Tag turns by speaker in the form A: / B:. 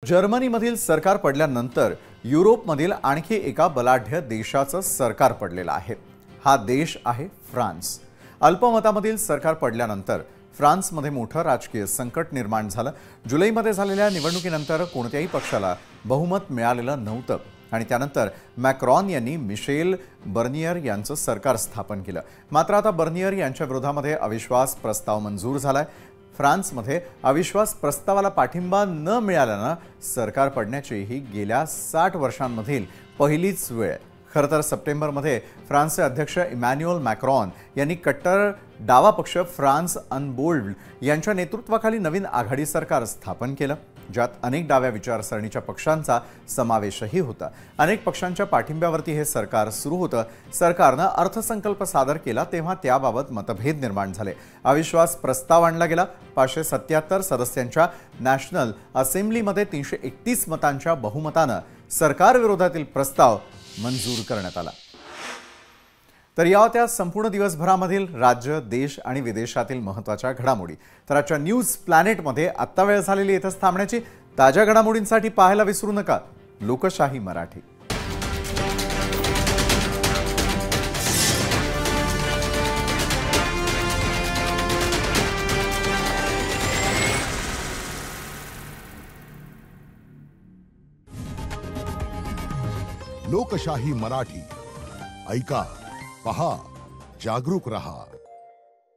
A: जर्मनीमधील सरकार पडल्यानंतर युरोपमधील आणखी एका बलाढ्य देशाचं सरकार पडलेलं आहे। हा देश आहे फ्रान्स। अल्पमतामधील सरकार पडल्यानंतर फ्रान्समध्ये मोठं राजकीय संकट निर्माण झालं। जुलैमध्ये झालेल्या निवडणुकीनंतर कोणत्याही पक्षाला बहुमत मिळालेलं नव्हतं आणि त्यानंतर मॅक्रॉन यांनी मिशेल बर्नियर यांचं सरकार स्थापन केलं। मात्र आता बर्नियर यांच्या विरोधामध्ये अविश्वास प्रस्ताव मंजूर झालाय। फ्रान्समध्ये अविश्वास प्रस्तावाला पाठिंबा न मिळाल्यानं सरकार पडण्याची ही गेल्या 60 वर्षांमधील पहिलीच वेळ। खरं तर सप्टेंबरमध्ये फ्रान्सचे अध्यक्ष इमॅन्युएल मॅक्रॉन यांनी कट्टर डावा पक्ष फ्रान्स अनबोल्ड यांच्या नेतृत्वाखाली नवीन आघाडी सरकार स्थापन केलं, ज्यात अनेक डाव्या विचारसरणीच्या पक्षांचा समावेशही होता। अनेक पक्षांच्या पाठिंब्यावरती हे सरकार सुरू होतं। सरकारनं अर्थसंकल्प सादर केला तेव्हा त्याबाबत मतभेद निर्माण झाले। अविश्वास प्रस्ताव आणला गेला। 577 सदस्यांच्या नॅशनल असेंब्लीमध्ये 331 मतांच्या बहुमतानं सरकार विरोधातील प्रस्ताव मंजूर करण्यात आला। तर या होत्या संपूर्ण दिवसभरामधील राज्य, देश आणि विदेशातील महत्त्वाच्या घडामोडी। तर आजच्या न्यूज प्लॅनेटमध्ये आत्ता वेळ झालेली इथंच थांबण्याची। ताज्या घडामोडींसाठी पाहायला विसरू नका लोकशाही मराठी।
B: लोकशाही मराठी ऐका, पहा, जागरूक रहा।